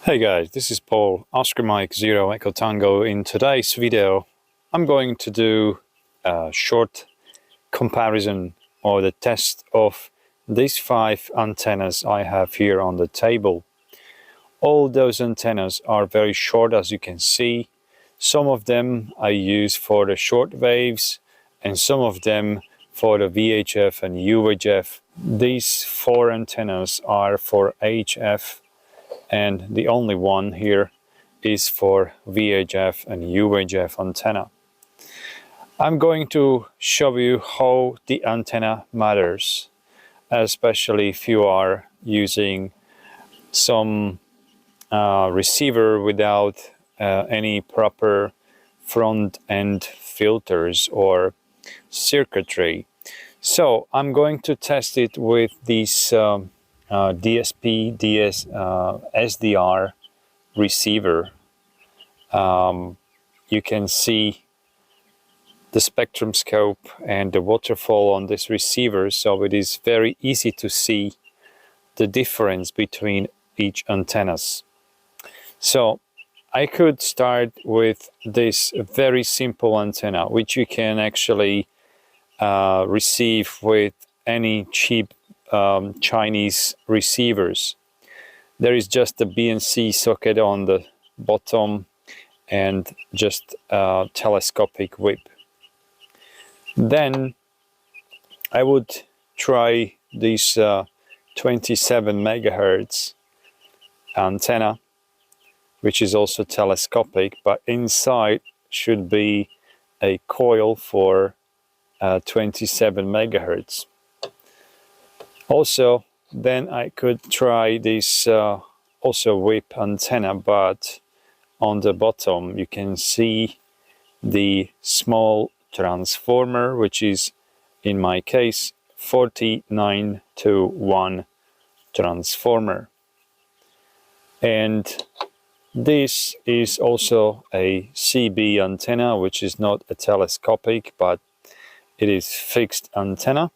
Hey guys, this is Paul, Oscar Mike 0 Echo Tango. In today's video, I'm going to do a short comparison or the test of these 5 antennas I have here on the table. All those antennas are very short, as you can see. Some of them I use for the short waves and some of them for the VHF and UHF. These 4 antennas are for HF, and the only one here is for VHF and UHF antenna. I'm going to show you how the antenna matters, especially if you are using some receiver without any proper front-end filters or circuitry. So I'm going to test it with these DSP, SDR receiver. You can see the spectrum scope and the waterfall on this receiver, so it is very easy to see the difference between each antennas. So I could start with this very simple antenna, which you can actually receive with any cheap Chinese receivers. There is just a BNC socket on the bottom and just a telescopic whip. Then I would try this 27 megahertz antenna, which is also telescopic, but inside should be a coil for 27 megahertz. Also, then I could try this also whip antenna, but on the bottom you can see the small transformer, which is in my case 49 to 1 transformer. And this is also a CB antenna, which is not a telescopic, but it is fixed antenna.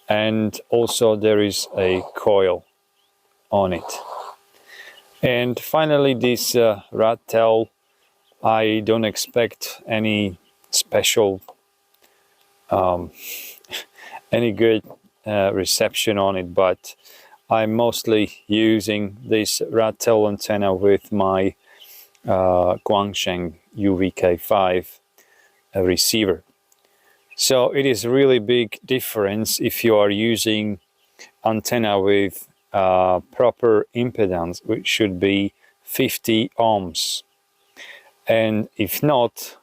And also there is a coil on it. And finally this rat tail, I don't expect any special any good reception on it, but I'm mostly using this rat tail antenna with my Quansheng UV-K5 receiver. So it is a really big difference if you are using antenna with proper impedance, which should be 50 ohms. And if not,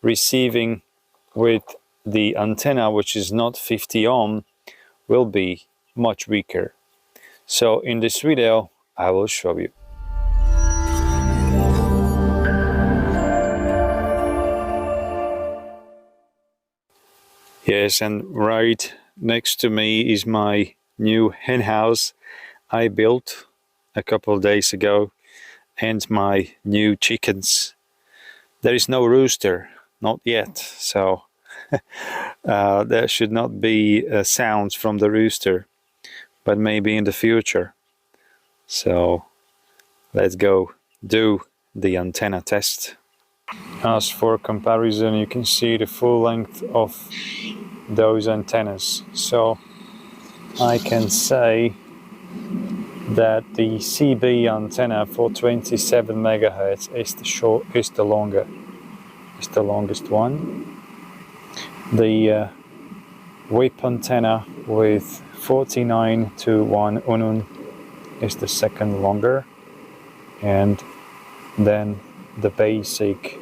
receiving with the antenna which is not 50 ohm will be much weaker. So in this video I will show you. Yes, and right next to me is my new hen house I built a couple of days ago, and my new chickens. There is no rooster, not yet, so there should not be sounds from the rooster, but maybe in the future. So let's go do the antenna test. As for comparison, you can see the full length of those antennas. So I can say that the CB antenna for 27 megahertz is the longest one. The whip antenna with 49 to 1 unun is the second longer, and then the basic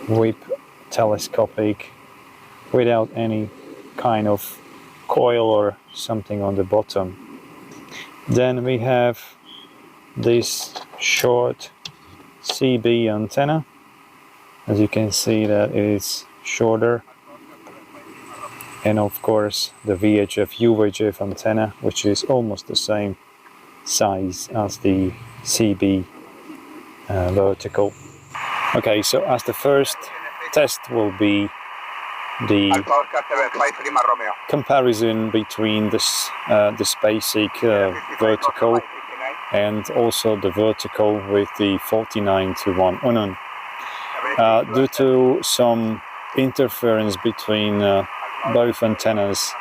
whip telescopic without any kind of coil or something on the bottom. Then we have this short CB antenna. As you can see, that it is shorter. And of course the VHF UHF antenna, which is almost the same size as the CB vertical. Okay, so as the first test will be the comparison between this basic vertical and also the vertical with the 49:1 Unun. Due to some interference between both antennas,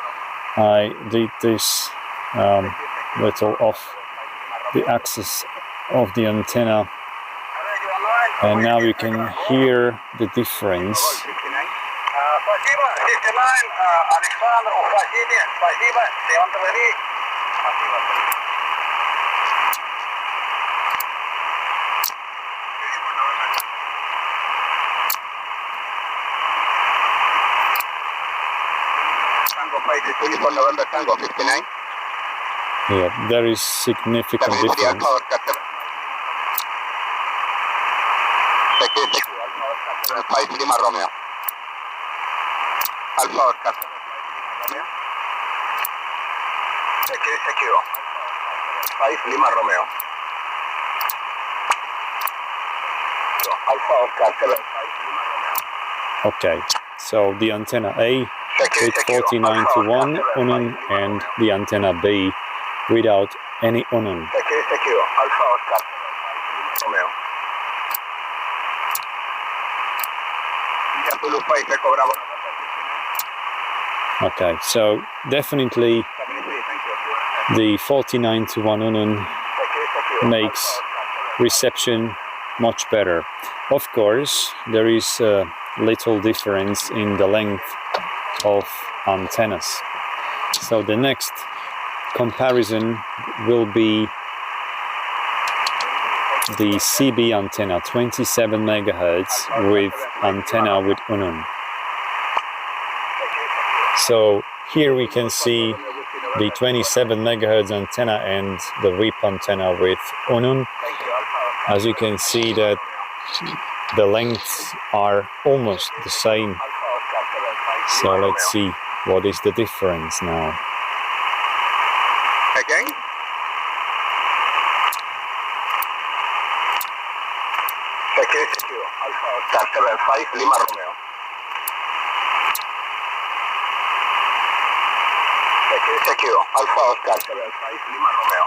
I did this little off the axis of the antenna, and now you can hear the difference. Yeah, there is significant difference. Okay, so the antenna A with 49:1 Unun and the antenna B without any Unun. Okay, so definitely the 49:1 Unun makes reception much better. Of course, there is a little difference in the length of antennas. So the next comparison will be the CB antenna, 27 megahertz with antenna with Unun. So here we can see the 27 megahertz antenna and the WIP antenna with Unun. As you can see that the lengths are almost the same. So let's see what is the difference now. Again. Alpha 75 Lima Romeo. Secure. Alpha Oscar 75 Lima Romeo.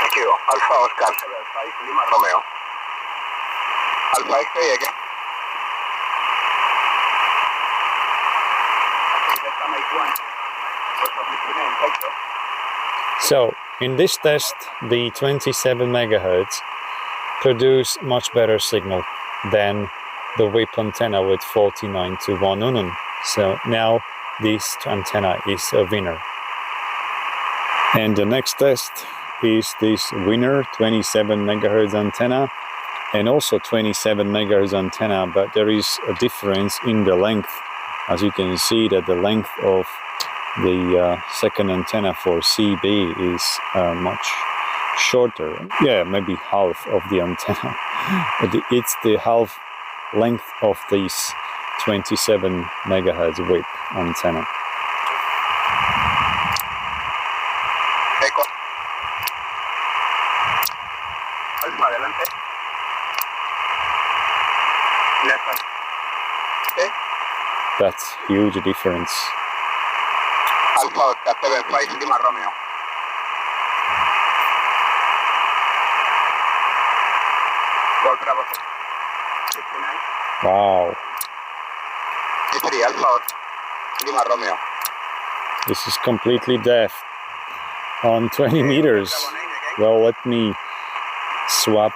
Secure. Alpha Oscar 75 Lima Romeo. Alpha X-ray again. So in this test, the 27 megahertz produce much better signal than the WIP antenna with 49:1 Unun. So now this antenna is a winner. And the next test is this winner 27 megahertz antenna and also 27 megahertz antenna, but there is a difference in the length. As you can see that the length of the second antenna for CB is much shorter. Yeah, maybe half of the antenna. It's the half length of this 27 megahertz WIP antenna. Eco. Alfa adelante. Left. Okay. That's huge difference. Alfa Oscar 75 Lima Romeo. Gol Bravo 69. Wow. 3 Alfa Oscar Lima Romeo. This is completely deaf on 20 meters. Well, let me swap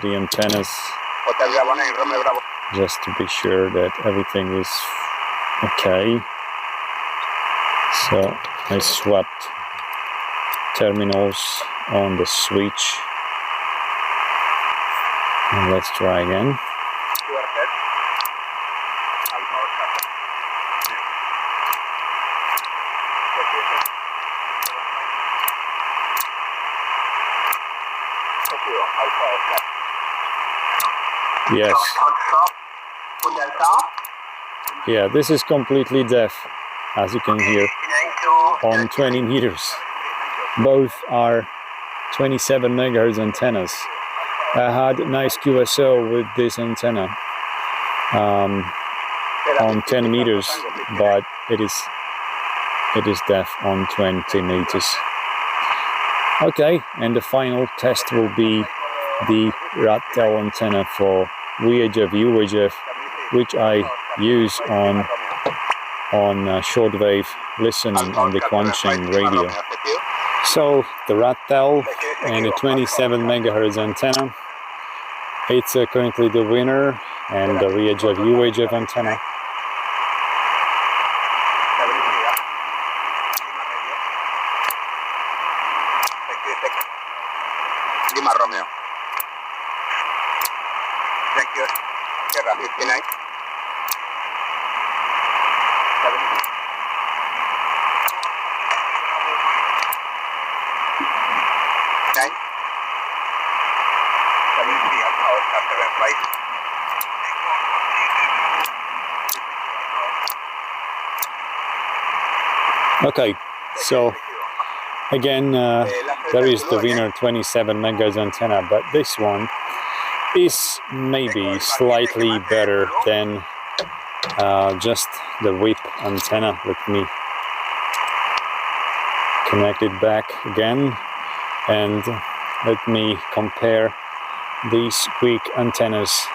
the antennas Hotel Bravo 9 Romeo Bravo. just to be sure that everything is okay. So I swapped terminals on the switch. And let's try again. Yes. Yeah, this is completely deaf, as you can hear, on 20 meters. Both are 27 megahertz antennas. I had nice QSO with this antenna on 10 meters, but it is deaf on 20 meters. Okay, and the final test will be the rat tail antenna for VHF UHF, which I use on shortwave listening on the Quansheng radio. So the rat tail and the 27 megahertz antenna, it's currently the winner, and the VHF UHF antenna. Lima Romeo. Thank you. Sierra 59. Nine. 73 Alpha after that flight. Okay, so again, there is the winner 27 megahertz antenna, but this one is maybe slightly better than just the whip antenna. Let me connect it back again, and let me compare these weak antennas.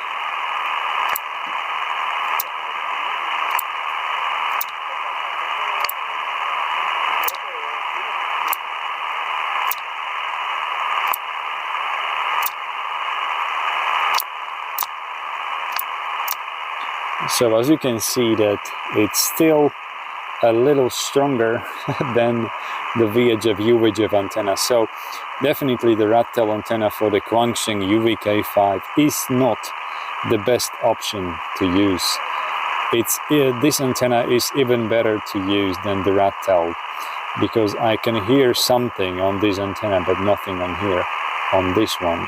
So as you can see that it's still a little stronger than the VHF UHF antenna. So definitely the rat tail antenna for the Quansheng UV-K5 is not the best option to use. This antenna is even better to use than the rat tail, because I can hear something on this antenna but nothing on here, on this one.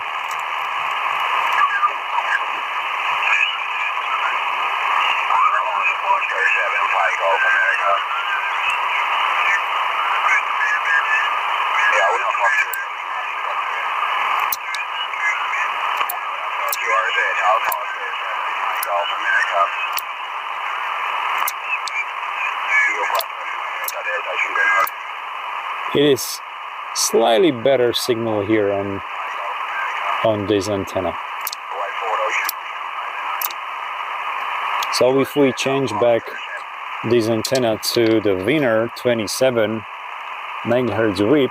It is slightly better signal here on this antenna. So if we change back this antenna to the winner 27 megahertz whip,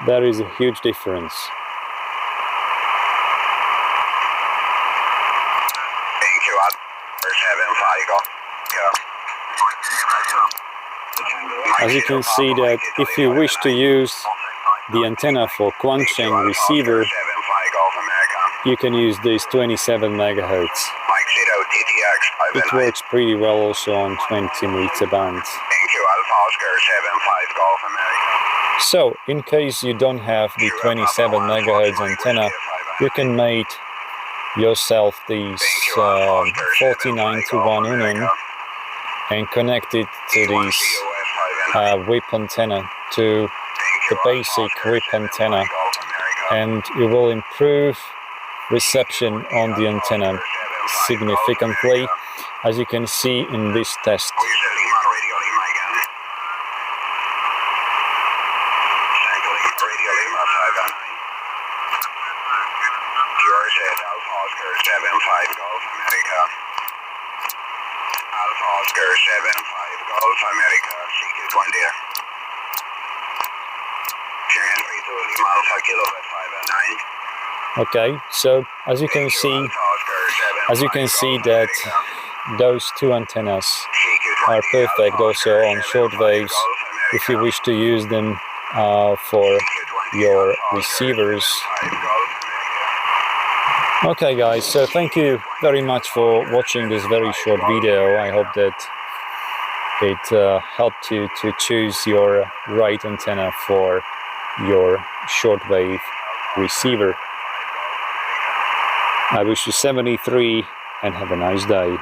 there is a huge difference. As you can see that if you wish to use the antenna for Quansheng receiver, you can use this 27 megahertz. It works pretty well also on 20 meter bands. So in case you don't have the 27 megahertz antenna, you can make yourself these 49 to 1 unum and connect it to this whip antenna, to the basic whip antenna, and you will improve reception on the antenna significantly, as you can see in this test. Okay, so as you can see that those two antennas are perfect also on short waves if you wish to use them for your receivers. Okay guys, so thank you very much for watching this very short video. I hope that it helped you to choose your right antenna for your shortwave receiver. I wish you 73 and have a nice day.